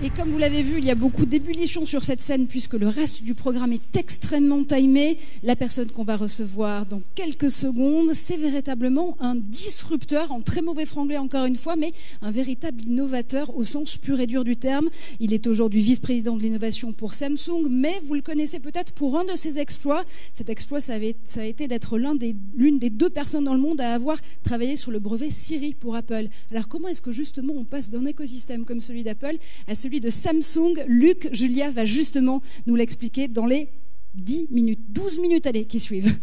Et comme vous l'avez vu, il y a beaucoup d'ébullition sur cette scène puisque le reste du programme est extrêmement timé. La personne qu'on va recevoir dans quelques secondes, c'est véritablement un disrupteur, en très mauvais franglais encore une fois, mais un véritable innovateur au sens pur et dur du terme. Il est aujourd'hui vice-président de l'innovation pour Samsung, mais vous le connaissez peut-être pour un de ses exploits. Cet exploit, ça a été d'être l'une des 2 personnes dans le monde à avoir travaillé sur le brevet Siri pour Apple. Alors comment est-ce que justement on passe d'un écosystème comme celui d'Apple à celui de Samsung? Luc Julia va justement nous l'expliquer dans les 10 minutes, 12 minutes allez, qui suivent.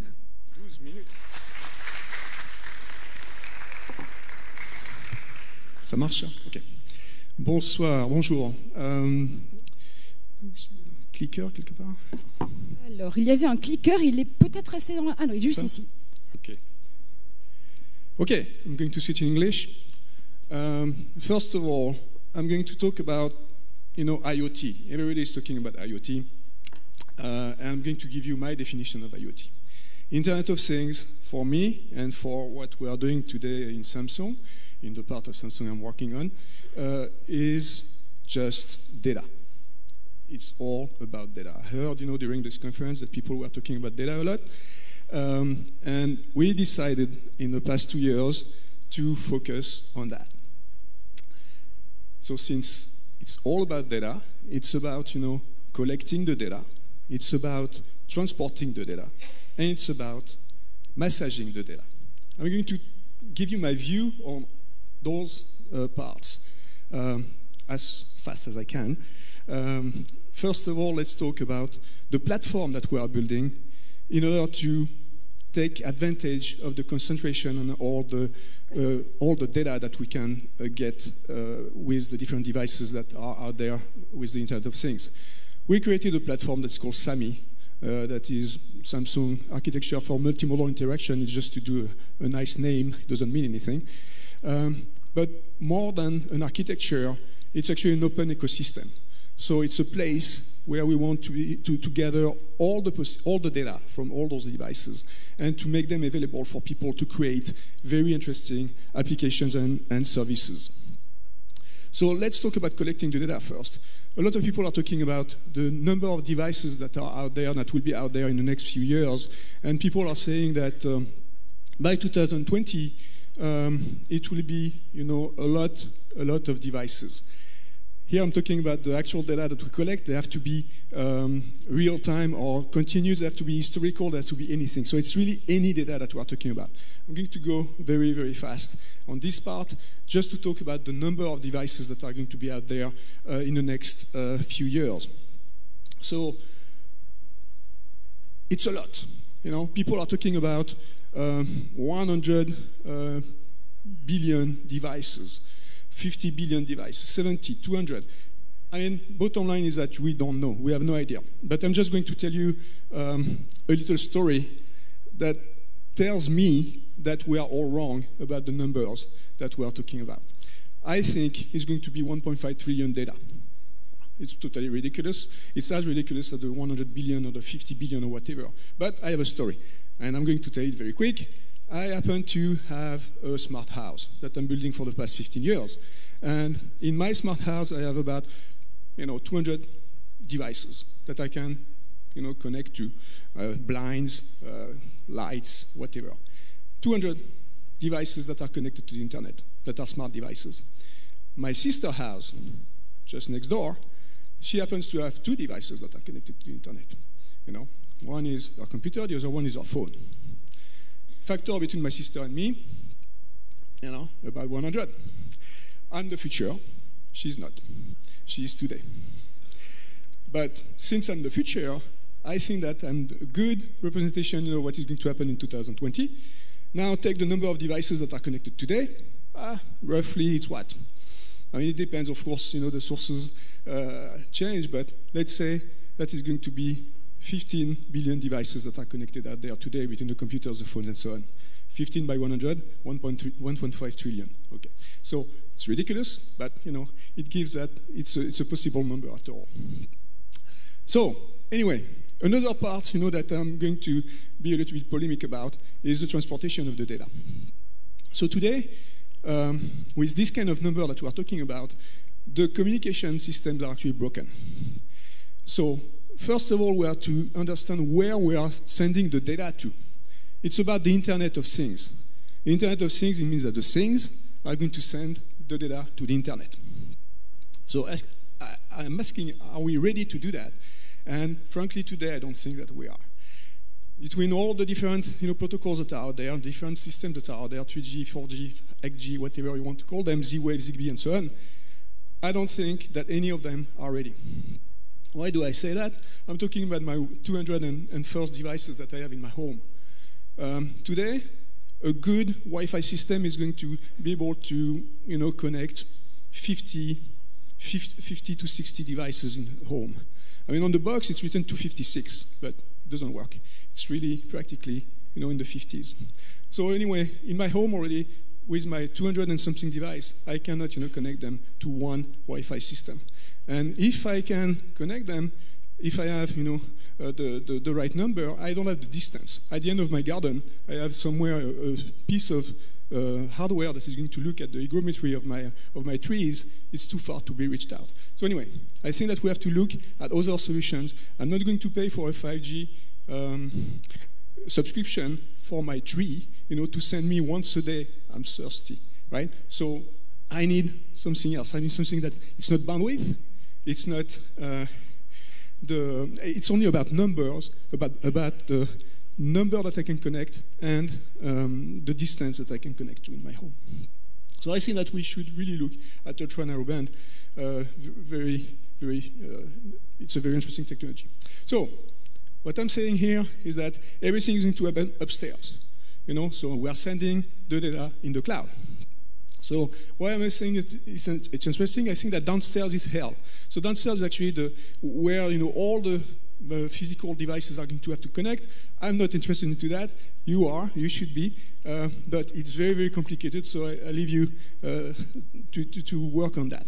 12 minutes. Ça marche? Ok. Bonsoir, bonjour. Clicker quelque part? Alors, il y avait un clicker, il est peut-être resté dans la... Ah non, il est juste ici. Ok. Okay, I'm going to switch in English. First of all, I'm going to talk about IoT. Everybody is talking about IoT. And I'm going to give you my definition of IoT. Internet of Things, for me, and for what we are doing today in Samsung, in the part of Samsung I'm working on, is just data. It's all about data. I heard, during this conference that people were talking about data a lot. And we decided in the past 2 years to focus on that. So since it's all about data, it's about, collecting the data, it's about transporting the data, and it's about massaging the data. I'm going to give you my view on those parts as fast as I can. First of all, let's talk about the platform that we are building in order to take advantage of the concentration on all the data that we can get with the different devices that are out there with the Internet of Things. We created a platform that's called SAMI, that is Samsung Architecture for Multimodal Interaction. It's just to do a nice name. It doesn't mean anything. But more than an architecture, it's actually an open ecosystem. So it's a place where we want to gather all the data from all those devices and to make them available for people to create very interesting applications and services. So let's talk about collecting the data first. A lot of people are talking about the number of devices that are out there, that will be out there in the next few years, and people are saying that by 2020 it will be a lot of devices. Here I'm talking about the actual data that we collect. They have to be real-time or continuous. They have to be historical. There has to be anything. So it's really any data that we are talking about. I'm going to go very, very fast on this part just to talk about the number of devices that are going to be out there in the next few years. So it's a lot. People are talking about 100 billion devices. 50 billion devices, 70, 200. I mean, bottom line is that we don't know. We have no idea. But I'm just going to tell you a little story that tells me that we are all wrong about the numbers that we are talking about. I think it's going to be 1.5 trillion data. It's totally ridiculous. It's as ridiculous as the 100 billion or the 50 billion or whatever. But I have a story, and I'm going to tell it very quick. I happen to have a smart house that I'm building for the past 15 years. And in my smart house, I have about 200 devices that I can connect to, blinds, lights, whatever. 200 devices that are connected to the internet, that are smart devices. My sister house, just next door, she happens to have 2 devices that are connected to the internet. One is her computer, the other one is her phone. Factor between my sister and me, about 100. I'm the future. She's not. She is today. But since I'm the future, I think that I'm a good representation of what is going to happen in 2020. Now take the number of devices that are connected today. Roughly, it's what? I mean, it depends, of course, the sources change, but let's say that is going to be 15 billion devices that are connected out there today between the computers, the phones, and so on. 15 by 100, 1.5 trillion. Okay, so it's ridiculous, but it gives that it's a possible number after all. So anyway, another part that I'm going to be a little bit polemic about is the transportation of the data. So today, with this kind of number that we are talking about, the communication systems are actually broken. So first of all, we have to understand where we are sending the data to. It's about the Internet of Things. The Internet of Things, it means that the things are going to send the data to the Internet. So I'm asking, are we ready to do that? And frankly, today, I don't think that we are. Between all the different protocols that are out there, different systems that are out there, 3G, 4G, 8G, whatever you want to call them, Z-Wave, ZigBee, and so on, I don't think that any of them are ready. Why do I say that? I'm talking about my 201st devices that I have in my home. Today, a good Wi-Fi system is going to be able to connect 50 to 60 devices in home. I mean, on the box, it's written 256, but it doesn't work. It's really practically, in the 50s. So anyway, in my home already, with my 200 and something device, I cannot, connect them to one Wi-Fi system. And if I can connect them, if I have, the right number, I don't have the distance. At the end of my garden, I have somewhere a piece of hardware that is going to look at the hygrometry of my trees. It's too far to be reached out. So anyway, I think that we have to look at other solutions. I'm not going to pay for a 5G subscription for my tree, to send me once a day. I'm thirsty, right? So I need something else. I need something that it's not bandwidth. It's not it's only about numbers, about the number that I can connect and the distance that I can connect to in my home. So I think that we should really look at ultra-narrowband. It's a very interesting technology. So what I'm saying here is that everything is going to happen upstairs. So we are sending the data in the cloud. So why am I saying it's interesting? I think that downstairs is hell. So downstairs is actually where all the physical devices are going to have to connect. I'm not interested into that. You are. You should be. But it's very, very complicated. So I leave you to work on that.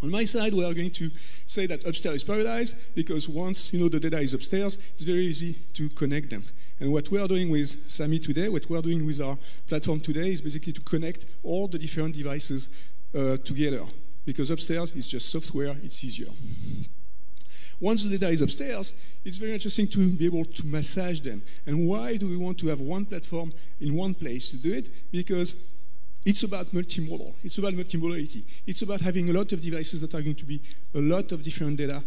On my side, we are going to say that upstairs is paradise because once the data is upstairs, it's very easy to connect them. And what we are doing with SAMI today, what we are doing with our platform today is basically to connect all the different devices together. Because upstairs, it's just software, it's easier. Once the data is upstairs, it's very interesting to be able to massage them. And why do we want to have one platform in one place to do it? Because it's about multimodal. It's about multimodality. It's about having a lot of devices that are going to be a lot of different data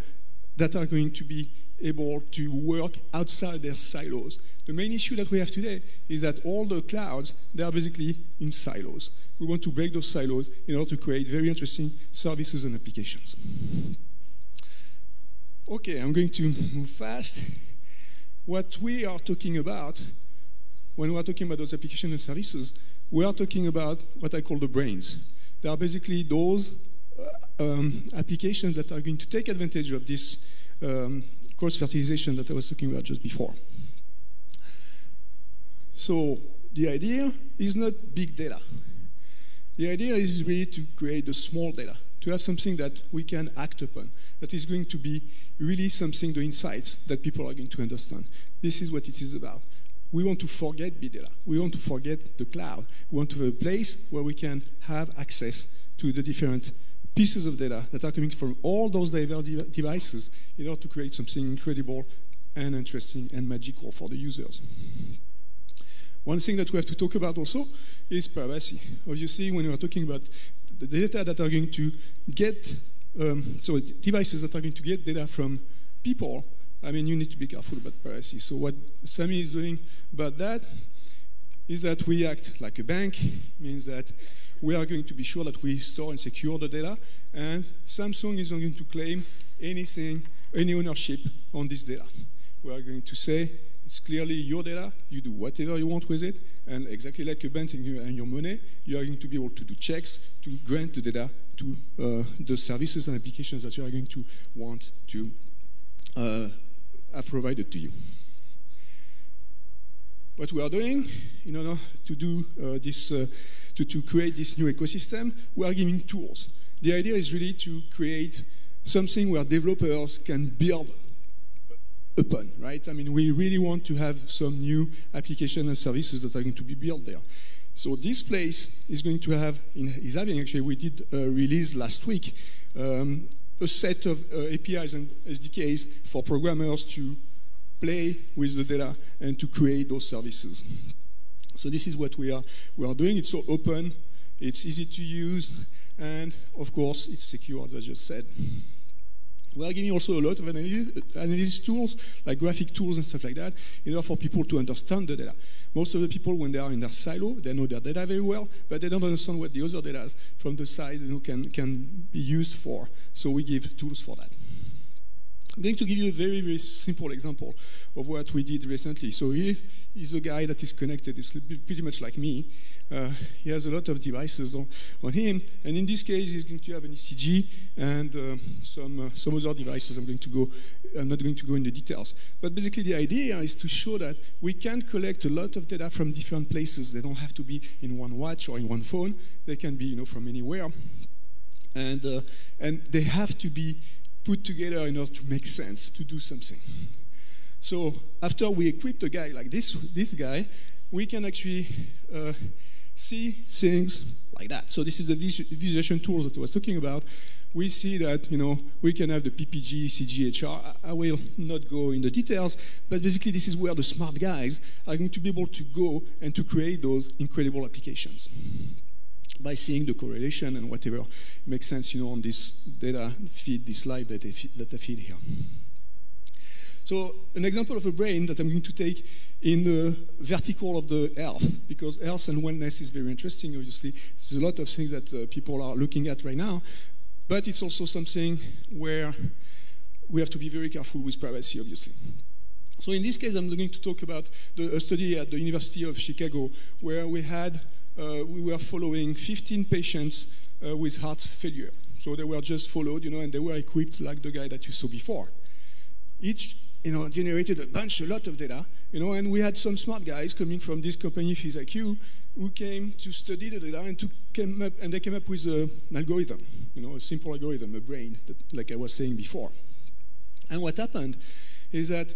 that are going to be able to work outside their silos. The main issue that we have today is that all the clouds, they are basically in silos. We want to break those silos in order to create very interesting services and applications. Okay, I'm going to move fast. What we are talking about, when we are talking about those applications and services, we are talking about what I call the brains. They are basically those applications that are going to take advantage of this cross-fertilization that I was talking about just before. So the idea is not big data. The idea is really to create the small data, to have something that we can act upon, that is going to be really something, the insights that people are going to understand. This is what it is about. We want to forget big data. We want to forget the cloud. We want to have a place where we can have access to the different pieces of data that are coming from all those diverse devices in order to create something incredible and interesting and magical for the users. One thing that we have to talk about also is privacy. Obviously, when we are talking about the data that are going to get, so devices that are going to get data from people, I mean, you need to be careful about privacy. So what SAMI is doing about that is that we act like a bank, means that we are going to be sure that we store and secure the data, and Samsung is not going to claim anything, any ownership on this data. We are going to say, it's clearly your data, you do whatever you want with it, and exactly like a bank and your money, you are going to be able to do checks to grant the data to the services and applications that you are going to want to have provided to you. What we are doing in order to do this, to create this new ecosystem, we are giving tools. The idea is really to create something where developers can build upon, right? I mean, we really want to have some new applications and services that are going to be built there. So this place is going to have, is having actually, we did a release last week, a set of APIs and SDKs for programmers to play with the data and to create those services. So this is what we are doing. It's so open, it's easy to use, and of course, it's secure, as I just said. We are giving also a lot of analysis tools, like graphic tools and stuff like that, in order for people to understand the data. Most of the people, when they are in their silo, they know their data very well, but they don't understand what the other data from the side can be used for. So we give tools for that. I'm going to give you a very, very simple example of what we did recently. So here is a guy that is connected. It's pretty much like me. He has a lot of devices on him, and in this case, he's going to have an ECG and some other devices. I'm not going to go into details. But basically, the idea is to show that we can collect a lot of data from different places. They don't have to be in one watch or in one phone. They can be, from anywhere, and they have to be put together in order to make sense, to do something. So after we equip a guy like this guy, we can actually see things like that. So this is the visualization tools that I was talking about. We see that, we can have the PPG, ECG, HR. I will not go into details, but basically this is where the smart guys are going to be able to go and to create those incredible applications by seeing the correlation and whatever makes sense, on this data feed, this slide that I feed here. So an example of a brain that I'm going to take in the vertical of the health, because health and wellness is very interesting, obviously. There's a lot of things that people are looking at right now, but it's also something where we have to be very careful with privacy, obviously. So in this case, I'm going to talk about a study at the University of Chicago where we were following 15 patients with heart failure. So they were just followed, and they were equipped like the guy that you saw before. Each, generated a lot of data, and we had some smart guys coming from this company, PhysIQ, who came to study the data and they came up with an algorithm, a simple algorithm, a brain, like I was saying before. And what happened is that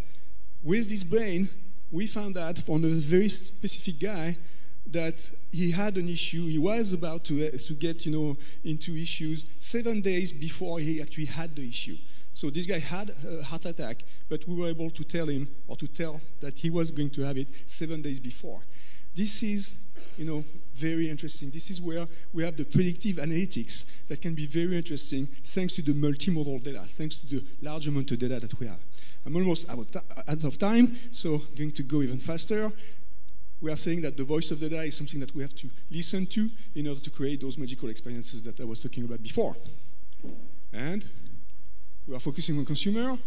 with this brain, we found out from a very specific guy that he had an issue. He was about to get, into issues 7 days before he actually had the issue. So this guy had a heart attack, but we were able to tell him, or to tell that he was going to have it 7 days before. This is, very interesting. This is where we have the predictive analytics that can be very interesting thanks to the multimodal data, thanks to the large amount of data that we have. I'm almost out of time, so I'm going to go even faster. We are saying that the voice of the data is something that we have to listen to in order to create those magical experiences that I was talking about before. And we are focusing on consumer.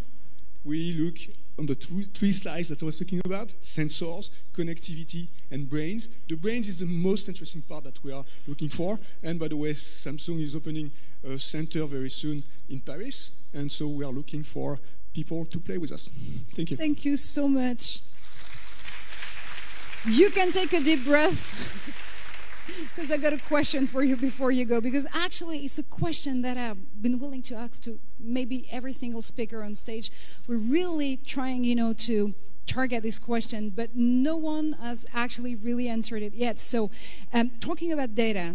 We look on the three slides that I was talking about: sensors, connectivity, and brains. The brains is the most interesting part that we are looking for. And by the way, Samsung is opening a center very soon in Paris. And so we are looking for people to play with us. Thank you. Thank you so much. You can take a deep breath. Because I got a question for you before you go, because actually it's a question that I've been willing to ask to maybe every single speaker on stage. We're really trying, to target this question, but no one has actually really answered it yet. So talking about data,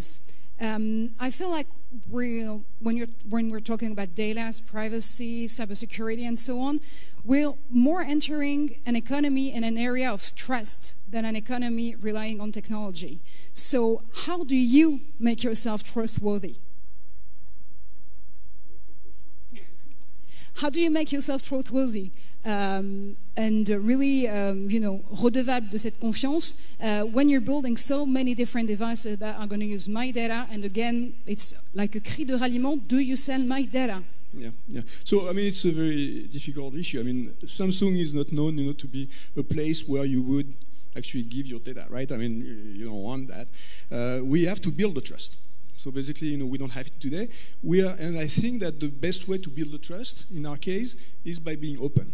I feel like when we're talking about data, privacy, cybersecurity, and so on, we're more entering an economy in an area of trust than an economy relying on technology. So how do you make yourself trustworthy? How do you make yourself trustworthy and really, redevable de cette confiance when you're building so many different devices that are going to use my data? And again, it's like a cri de ralliement. Do you sell my data? Yeah. So, it's a very difficult issue. Samsung is not known, to be a place where you would actually give your data, right? You don't want that. We have to build the trust. So basically, we don't have it today. And I think that the best way to build the trust, in our case, is by being open.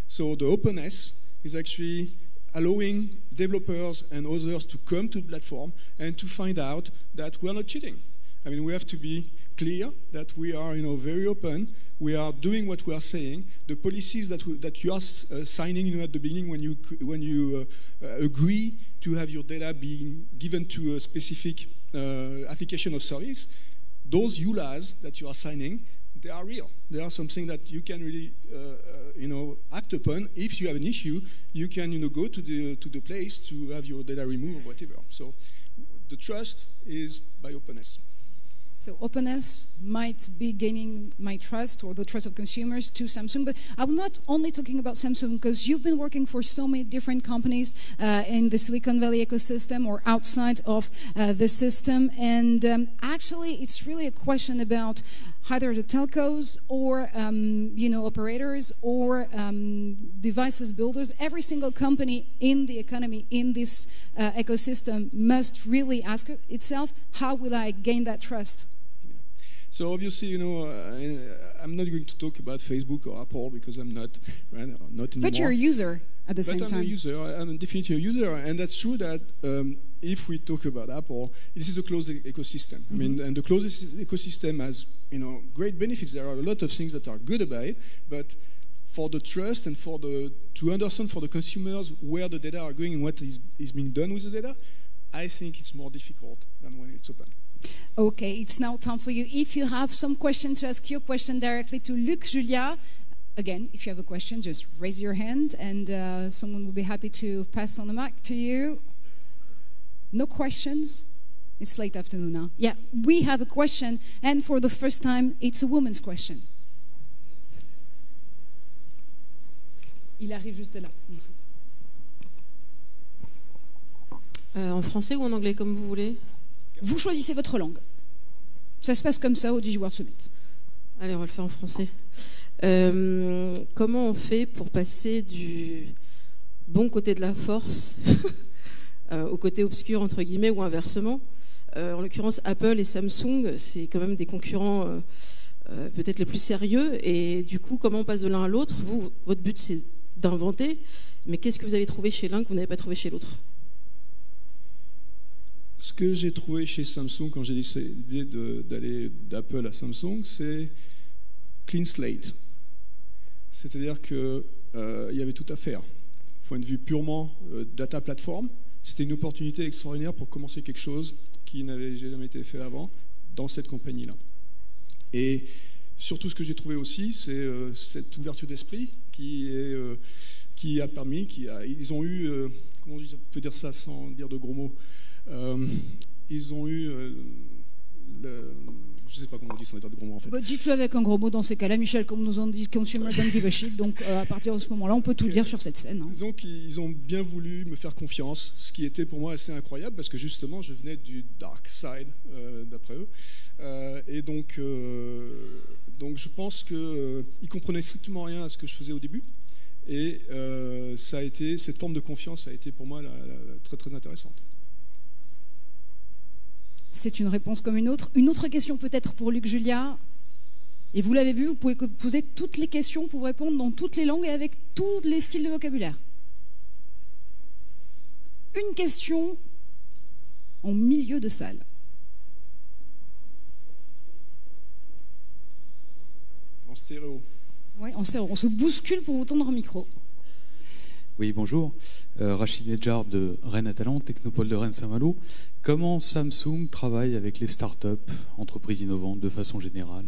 So the openness is actually allowing developers and others to come to the platform and to find out that we are not cheating. We have to be clear that we are, very open. We are doing what we are saying. The policies that you are signing, at the beginning when you agree to have your data being given to a specific application of service, those EULAs that you are signing, they are real. They are something that you can really, act upon. If you have an issue, you can, go to the place to have your data removed or whatever. So the trust is by openness. So openness might be gaining my trust or the trust of consumers to Samsung, but I'm not only talking about Samsung because you've been working for so many different companies in the Silicon Valley ecosystem or outside of the system, and actually it's really a question about either the telcos or operators or devices builders. Every single company in the economy, in this ecosystem, must really ask itself, how will I gain that trust? So obviously, I'm not going to talk about Facebook or Apple because I'm not anymore. But you're a user at the same time. But I'm a user. I'm definitely a user, and that's true that if we talk about Apple, this is a closed ecosystem. I mean, and the closed ecosystem has great benefits. There are a lot of things that are good about it, but for the trust and to understand for the consumers where the data are going and what is being done with the data, I think it's more difficult than when it's open. Okay, it's now time for you. If you have some question to ask your question directly to Luc, Julia, again, if you have a question, just raise your hand and someone will be happy to pass on the mic to you. No questions? It's late afternoon now. Yeah, we have a question, and for the first time, it's a woman's question. Il arrive juste là. En français ou en anglais, comme vous voulez? Vous choisissez votre langue. Ça se passe comme ça au DigiWorld Summit. Allez, on va le faire en français. Comment on fait pour passer du bon côté de la force au côté obscur, entre guillemets, ou inversement? En l'occurrence, Apple et Samsung, c'est quand même des concurrents peut-être les plus sérieux. Et du coup, comment on passe de l'un à l'autre? Vous, votre but, c'est d'inventer. Mais qu'est-ce que vous avez trouvé chez l'un que vous n'avez pas trouvé chez l'autre? Ce que j'ai trouvé chez Samsung quand j'ai décidé d'aller d'Apple à Samsung, c'est clean slate. C'est-à-dire qu'il y avait tout à faire. Point de vue purement data platform, c'était une opportunité extraordinaire pour commencer quelque chose qui n'avait jamais été fait avant dans cette compagnie-là. Et surtout, ce que j'ai trouvé aussi, c'est cette ouverture d'esprit qui a permis, ils ont eu, comment on peut dire ça sans dire de gros mots, ils ont eu je ne sais pas comment on dit sans dire de gros mots en fait. Bah, dites-le avec un gros mot dans ces cas-là, Michel, comme nous ont dit Consumer Don't Give a Shit, donc à partir de ce moment-là, on peut tout dire sur cette scène. Hein. Disons qu'ils ont bien voulu me faire confiance, ce qui était pour moi assez incroyable, parce que justement, je venais du dark side, d'après eux. Et donc je pense qu'ils comprenaient strictement rien à ce que je faisais au début. Et cette forme de confiance a été pour moi très, très intéressante. C'est une réponse comme une autre. Une autre question peut-être pour Luc, Julia. Et vous l'avez vu, vous pouvez poser toutes les questions pour répondre dans toutes les langues et avec tous les styles de vocabulaire. Une question en milieu de salle. En stéréo. Oui, en stéréo. On se bouscule pour vous tendre un micro. Oui, bonjour. Rachid Nedjar de Rennes à Talent, Technopole de Rennes-Saint-Malo. Comment Samsung travaille avec les startups, entreprises innovantes de façon générale?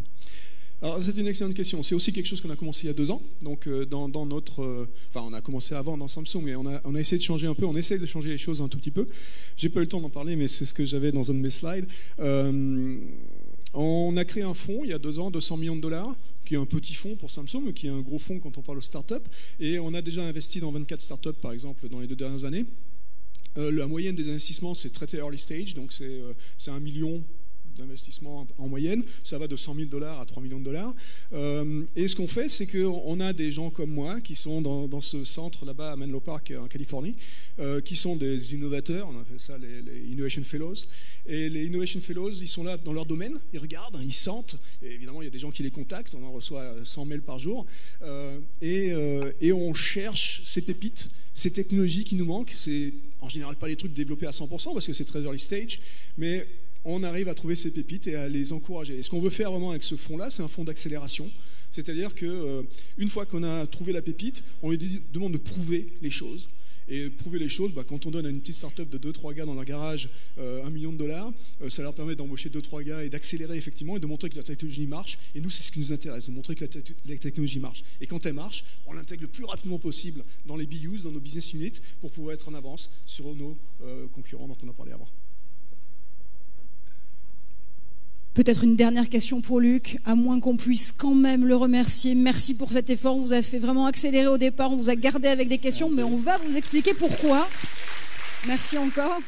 Alors, c'est une excellente question. C'est aussi quelque chose qu'on a commencé il y a 2 ans. Donc, dans notre... Enfin, on a commencé avant dans Samsung, mais on a essayé de changer un peu. On essaie de changer les choses un tout petit peu. J'ai pas eu le temps d'en parler, mais c'est ce que j'avais dans un de mes slides. On a créé un fonds il y a 2 ans, $200 millions, qui est un petit fonds pour Samsung, mais qui est un gros fonds quand on parle de start-up. Et on a déjà investi dans 24 start-up, par exemple, dans les 2 dernières années. La moyenne des investissements, c'est très early stage, donc c'est $1 million d'investissement en moyenne. Ça va de $100 000 à $3 millions. Et ce qu'on fait, c'est qu'on a des gens comme moi qui sont dans ce centre là-bas à Menlo Park, en Californie, qui sont des innovateurs. On appelle ça les Innovation Fellows. Et les Innovation Fellows, ils sont là dans leur domaine, ils regardent, ils sentent. Et évidemment, il y a des gens qui les contactent. On en reçoit 100 mails par jour. Et on cherche ces pépites, ces technologies qui nous manquent. C'est en général pas les trucs développés à 100% parce que c'est très early stage, mais on arrive à trouver ces pépites et à les encourager. Et ce qu'on veut faire vraiment avec ce fonds-là, c'est un fonds d'accélération. C'est-à-dire qu'une fois qu'on a trouvé la pépite, on lui demande de prouver les choses. Et prouver les choses, quand on donne à une petite start-up de 2-3 gars dans leur garage $1 million, ça leur permet d'embaucher 2-3 gars et d'accélérer effectivement et de montrer que la technologie marche. Et nous, c'est ce qui nous intéresse, de montrer que la technologie marche. Et quand elle marche, on l'intègre le plus rapidement possible dans les BUs, dans nos business units, pour pouvoir être en avance sur nos concurrents dont on a parlé avant. Peut-être une dernière question pour Luc, à moins qu'on puisse quand même le remercier. Merci pour cet effort, on vous a fait vraiment accélérer au départ, on vous a gardé avec des questions, mais on va vous expliquer pourquoi. Merci encore.